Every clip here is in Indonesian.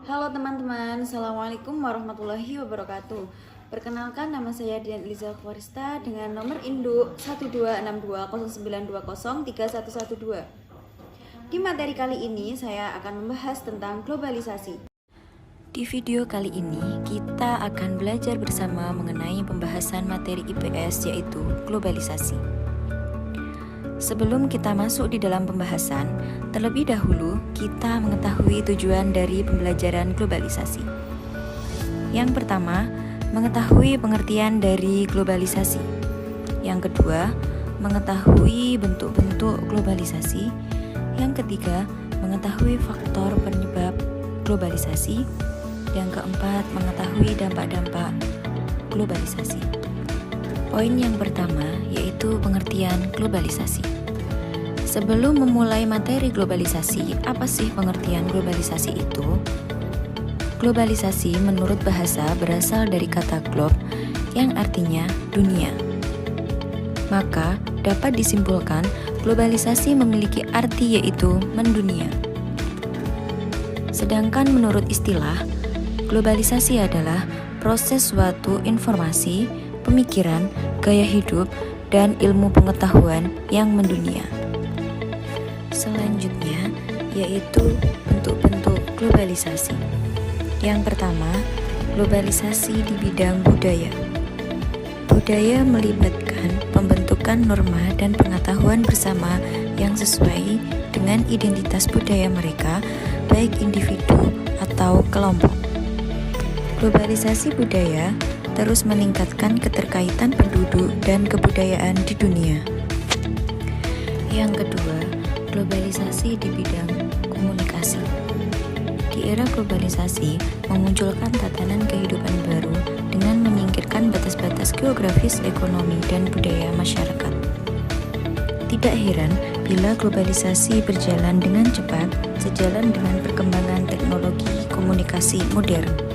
Halo teman-teman, Assalamualaikum warahmatullahi wabarakatuh. Perkenalkan, nama saya Dian Eliza Kwarista dengan nomor induk 1262092031112. Di materi kali ini saya akan membahas tentang globalisasi. Di video kali ini kita akan belajar bersama mengenai pembahasan materi IPS yaitu globalisasi. Sebelum kita masuk di dalam pembahasan, terlebih dahulu kita mengetahui tujuan dari pembelajaran globalisasi. Yang pertama, mengetahui pengertian dari globalisasi. Yang kedua, mengetahui bentuk-bentuk globalisasi. Yang ketiga, mengetahui faktor penyebab globalisasi. Yang keempat, mengetahui dampak-dampak globalisasi. Poin yang pertama yaitu pengertian globalisasi. Sebelum memulai materi globalisasi, apa sih pengertian globalisasi itu? Globalisasi menurut bahasa berasal dari kata globe yang artinya dunia. Maka dapat disimpulkan globalisasi memiliki arti yaitu mendunia. Sedangkan menurut istilah, globalisasi adalah proses suatu informasi, pemikiran, gaya hidup, dan ilmu pengetahuan yang mendunia. Selanjutnya, yaitu bentuk-bentuk globalisasi. Yang pertama, globalisasi di bidang budaya. Budaya melibatkan pembentukan norma dan pengetahuan bersama yang sesuai dengan identitas budaya mereka, baik individu atau kelompok. Globalisasi budaya terus meningkatkan keterkaitan penduduk dan kebudayaan di dunia. Yang kedua, globalisasi di bidang komunikasi. Di era globalisasi, memunculkan tatanan kehidupan baru dengan menyingkirkan batas-batas geografis, ekonomi, dan budaya masyarakat. Tidak heran bila globalisasi berjalan dengan cepat sejalan dengan perkembangan teknologi komunikasi modern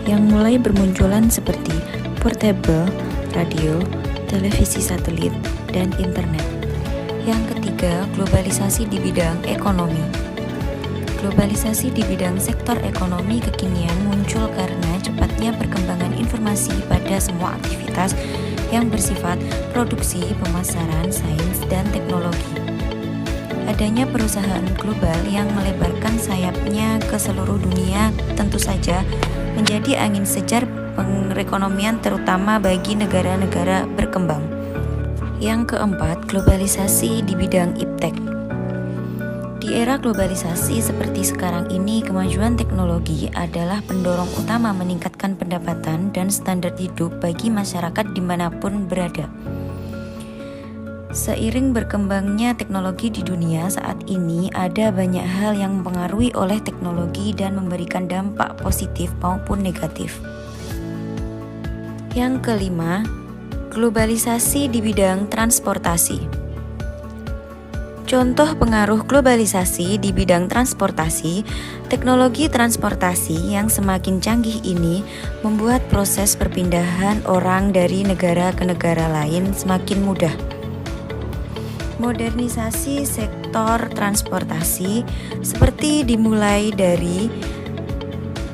yang mulai bermunculan seperti portable, radio, televisi satelit, dan internet. Yang ketiga, globalisasi di bidang ekonomi. Globalisasi di bidang sektor ekonomi kekinian muncul karena cepatnya perkembangan informasi pada semua aktivitas yang bersifat produksi, pemasaran, sains, dan teknologi. Adanya perusahaan global yang melebarkan sayapnya ke seluruh dunia tentu saja menjadi angin segar perekonomian terutama bagi negara-negara berkembang. Yang keempat, globalisasi di bidang iptek. Di era globalisasi seperti sekarang ini, kemajuan teknologi adalah pendorong utama meningkatkan pendapatan dan standar hidup bagi masyarakat dimanapun berada. Seiring berkembangnya teknologi di dunia saat ini, ada banyak hal yang mempengaruhi oleh teknologi dan memberikan dampak positif maupun negatif. Yang kelima, globalisasi di bidang transportasi. Contoh pengaruh globalisasi di bidang transportasi, teknologi transportasi yang semakin canggih ini membuat proses perpindahan orang dari negara ke negara lain semakin mudah. Modernisasi sektor transportasi seperti dimulai dari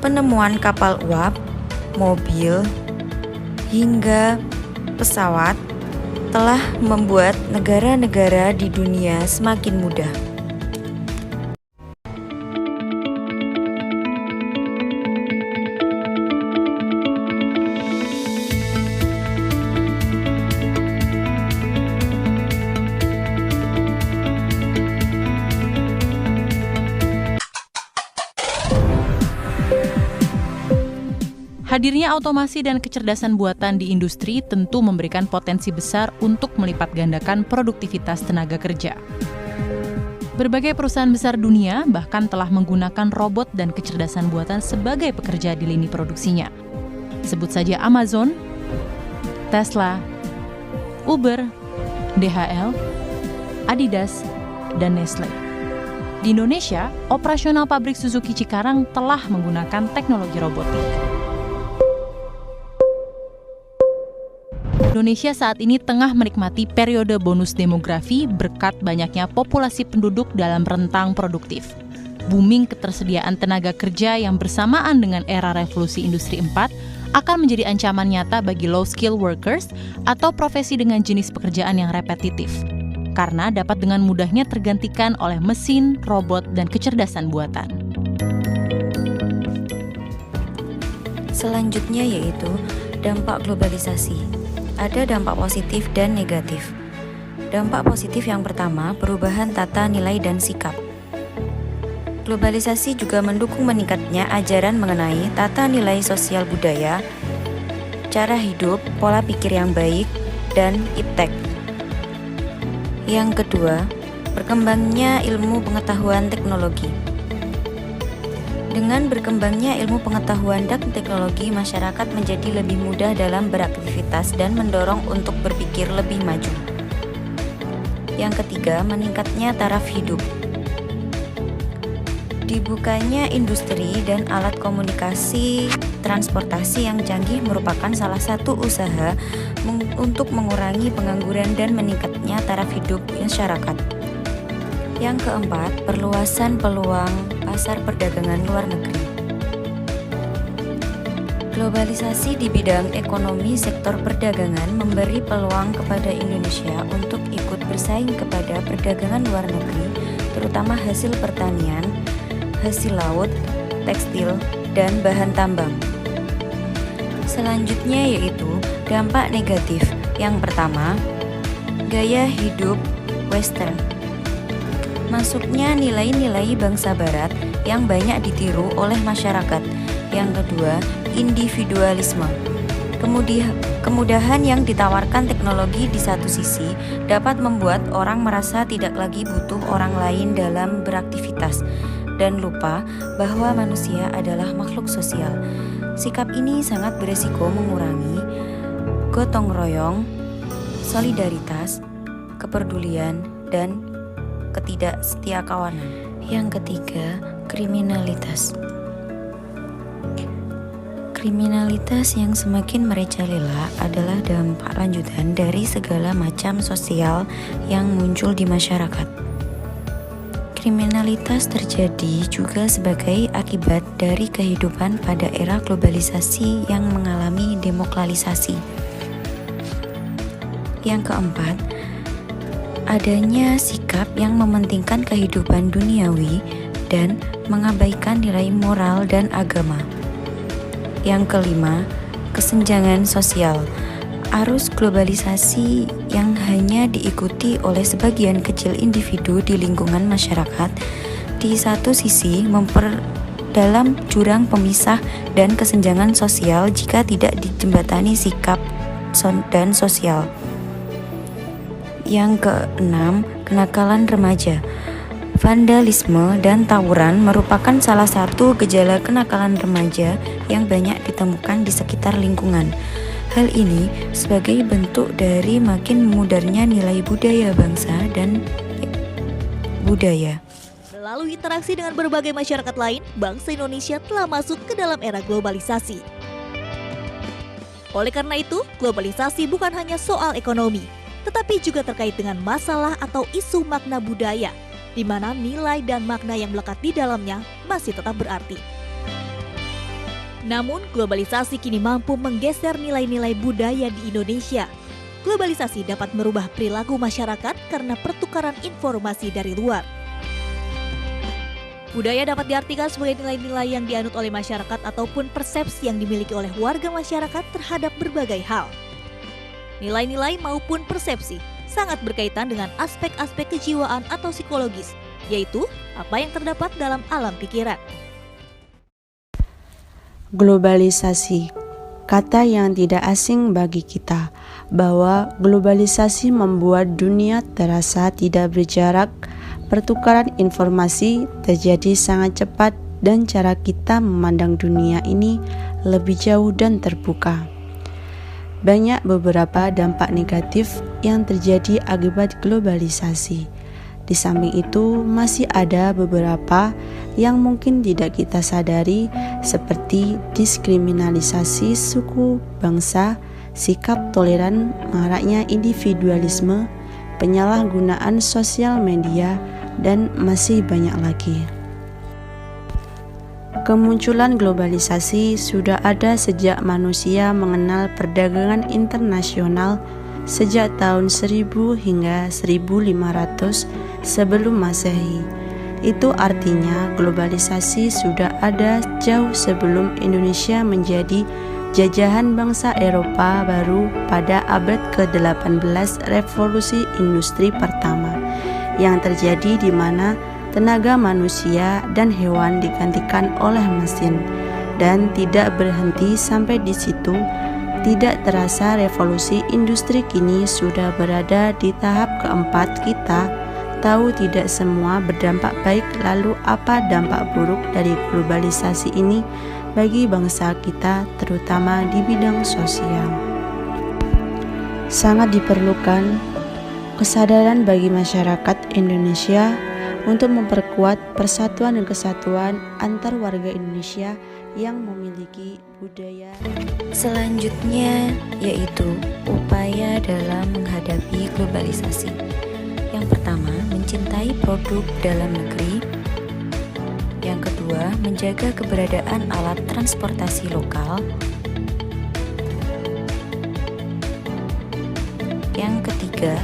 penemuan kapal uap, mobil, hingga pesawat telah membuat negara-negara di dunia semakin mudah. Hadirnya otomasi dan kecerdasan buatan di industri tentu memberikan potensi besar untuk melipat gandakan produktivitas tenaga kerja. Berbagai perusahaan besar dunia bahkan telah menggunakan robot dan kecerdasan buatan sebagai pekerja di lini produksinya. Sebut saja Amazon, Tesla, Uber, DHL, Adidas, dan Nestle. Di Indonesia, operasional pabrik Suzuki Cikarang telah menggunakan teknologi robotik. Indonesia saat ini tengah menikmati periode bonus demografi berkat banyaknya populasi penduduk dalam rentang produktif. booming ketersediaan tenaga kerja yang bersamaan dengan era revolusi industri 4 akan menjadi ancaman nyata bagi low skill workers atau profesi dengan jenis pekerjaan yang repetitif, karena dapat dengan mudahnya tergantikan oleh mesin, robot, dan kecerdasan buatan. Selanjutnya yaitu dampak globalisasi. Ada dampak positif dan negatif. Dampak positif yang pertama, perubahan tata nilai dan sikap. Globalisasi juga mendukung meningkatnya ajaran mengenai tata nilai sosial budaya, cara hidup, pola pikir yang baik, dan iptek. Yang kedua, berkembangnya ilmu pengetahuan teknologi. Dengan berkembangnya ilmu pengetahuan dan teknologi, masyarakat menjadi lebih mudah dalam beraktivitas dan mendorong untuk berpikir lebih maju. Yang ketiga, meningkatnya taraf hidup. Dibukanya industri dan alat komunikasi transportasi yang canggih merupakan salah satu usaha untuk mengurangi pengangguran dan meningkatnya taraf hidup masyarakat. Yang keempat, perluasan peluang pasar perdagangan luar negeri. Globalisasi di bidang ekonomi sektor perdagangan memberi peluang kepada Indonesia untuk ikut bersaing kepada perdagangan luar negeri, terutama hasil pertanian, hasil laut, tekstil, dan bahan tambang. Selanjutnya yaitu dampak negatif. Yang pertama, gaya hidup western. Masuknya nilai-nilai bangsa barat yang banyak ditiru oleh masyarakat. Yang kedua, individualisme. Kemudahan yang ditawarkan teknologi di satu sisi dapat membuat orang merasa tidak lagi butuh orang lain dalam beraktivitas dan lupa bahwa manusia adalah makhluk sosial. Sikap ini sangat beresiko mengurangi gotong royong, solidaritas, kepedulian, dan ketidaksetiakawanan. Yang ketiga, kriminalitas. Kriminalitas yang semakin merajalela adalah dampak lanjutan dari segala macam sosial yang muncul di masyarakat. Kriminalitas terjadi juga sebagai akibat dari kehidupan pada era globalisasi yang mengalami demokratisasi. Yang keempat, adanya sikap yang mementingkan kehidupan duniawi dan mengabaikan nilai moral dan agama. Yang kelima, kesenjangan sosial. Arus globalisasi yang hanya diikuti oleh sebagian kecil individu di lingkungan masyarakat, di satu sisi memperdalam jurang pemisah dan kesenjangan sosial jika tidak dijembatani sikap dan sosial. Yang keenam, kenakalan remaja. Vandalisme dan tawuran merupakan salah satu gejala kenakalan remaja yang banyak ditemukan di sekitar lingkungan. Hal ini sebagai bentuk dari makin memudarnya nilai budaya bangsa dan budaya. Melalui interaksi dengan berbagai masyarakat lain, bangsa Indonesia telah masuk ke dalam era globalisasi. Oleh karena itu, globalisasi bukan hanya soal ekonomi, tetapi juga terkait dengan masalah atau isu makna budaya, di mana nilai dan makna yang melekat di dalamnya masih tetap berarti. Namun, globalisasi kini mampu menggeser nilai-nilai budaya di Indonesia. Globalisasi dapat merubah perilaku masyarakat karena pertukaran informasi dari luar. Budaya dapat diartikan sebagai nilai-nilai yang dianut oleh masyarakat ataupun persepsi yang dimiliki oleh warga masyarakat terhadap berbagai hal. Nilai-nilai maupun persepsi sangat berkaitan dengan aspek-aspek kejiwaan atau psikologis, yaitu apa yang terdapat dalam alam pikiran. Globalisasi, kata yang tidak asing bagi kita, bahwa globalisasi membuat dunia terasa tidak berjarak, pertukaran informasi terjadi sangat cepat dan cara kita memandang dunia ini lebih jauh dan terbuka. Banyak beberapa dampak negatif yang terjadi akibat globalisasi. Di samping itu, masih ada beberapa yang mungkin tidak kita sadari, seperti diskriminalisasi suku, bangsa, sikap toleran, maraknya individualisme, penyalahgunaan sosial media, dan masih banyak lagi. Kemunculan globalisasi sudah ada sejak manusia mengenal perdagangan internasional sejak tahun 1000 hingga 1500 sebelum Masehi. Itu artinya globalisasi sudah ada jauh sebelum Indonesia menjadi jajahan bangsa Eropa baru pada abad ke-18 revolusi industri pertama yang terjadi di mana tenaga manusia dan hewan digantikan oleh mesin, dan tidak berhenti sampai di situ. Tidak terasa revolusi industri kini sudah berada di tahap keempat. Kita tahu tidak semua berdampak baik, lalu apa dampak buruk dari globalisasi ini bagi bangsa kita, terutama di bidang sosial? Sangat diperlukan kesadaran bagi masyarakat Indonesia untuk memperkuat persatuan dan kesatuan antar warga Indonesia yang memiliki budaya. Selanjutnya yaitu upaya dalam menghadapi globalisasi. Yang pertama, mencintai produk dalam negeri. Yang kedua, menjaga keberadaan alat transportasi lokal. Yang ketiga,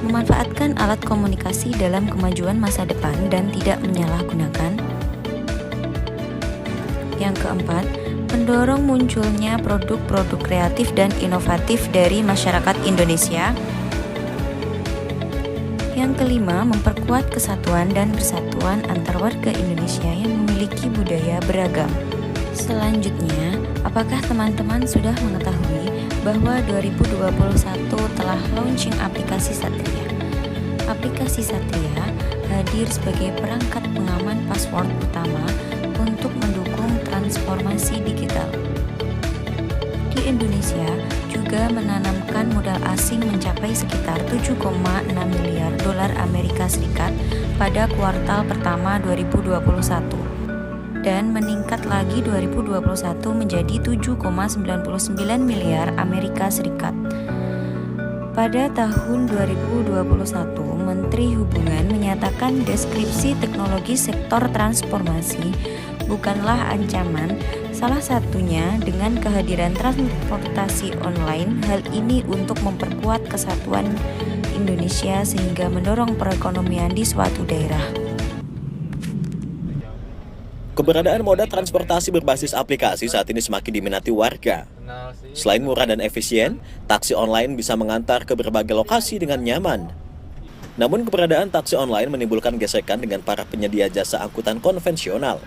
memanfaatkan alat komunikasi dalam kemajuan masa depan dan tidak menyalahgunakan. Yang keempat, mendorong munculnya produk-produk kreatif dan inovatif dari masyarakat Indonesia. Yang kelima, memperkuat kesatuan dan persatuan antar warga Indonesia yang memiliki budaya beragam. Selanjutnya, apakah teman-teman sudah mengetahui bahwa 2021 telah launching aplikasi Satria? Aplikasi Satria hadir sebagai perangkat pengaman password utama untuk mendukung transformasi digital. Di Indonesia juga menanamkan modal asing mencapai sekitar 7,6 miliar dolar Amerika Serikat pada kuartal pertama 2021 dan meningkat lagi 2021 menjadi 7,99 miliar Amerika Serikat. Pada tahun 2021, Menteri Hubungan menyatakan deskripsi teknologi sektor transformasi bukanlah ancaman, salah satunya dengan kehadiran transportasi online. Hal ini untuk memperkuat kesatuan Indonesia sehingga mendorong perekonomian di suatu daerah. Keberadaan moda transportasi berbasis aplikasi saat ini semakin diminati warga. Selain murah dan efisien, taksi online bisa mengantar ke berbagai lokasi dengan nyaman. Namun keberadaan taksi online menimbulkan gesekan dengan para penyedia jasa angkutan konvensional.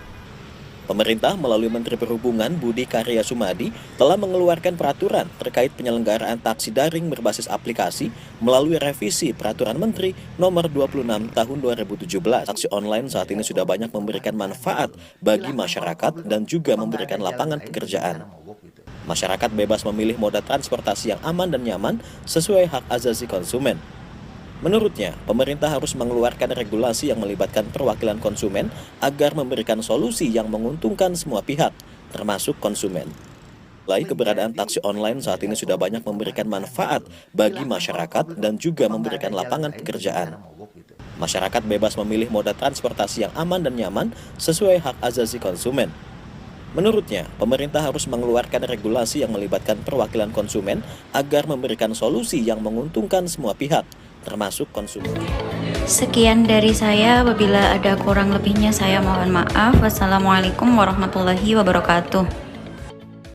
Pemerintah melalui Menteri Perhubungan Budi Karya Sumadi telah mengeluarkan peraturan terkait penyelenggaraan taksi daring berbasis aplikasi melalui revisi Peraturan Menteri Nomor 26 Tahun 2017. Taksi online saat ini sudah banyak memberikan manfaat bagi masyarakat dan juga memberikan lapangan pekerjaan. Masyarakat bebas memilih moda transportasi yang aman dan nyaman sesuai hak asasi konsumen. Menurutnya, pemerintah harus mengeluarkan regulasi yang melibatkan perwakilan konsumen agar memberikan solusi yang menguntungkan semua pihak, termasuk konsumen. Selain keberadaan taksi online saat ini sudah banyak memberikan manfaat bagi masyarakat dan juga memberikan lapangan pekerjaan. Masyarakat bebas memilih moda transportasi yang aman dan nyaman sesuai hak asasi konsumen. Menurutnya, pemerintah harus mengeluarkan regulasi yang melibatkan perwakilan konsumen agar memberikan solusi yang menguntungkan semua pihak, termasuk konsumen. Sekian dari saya, apabila ada kurang lebihnya saya mohon maaf. Wassalamualaikum warahmatullahi wabarakatuh.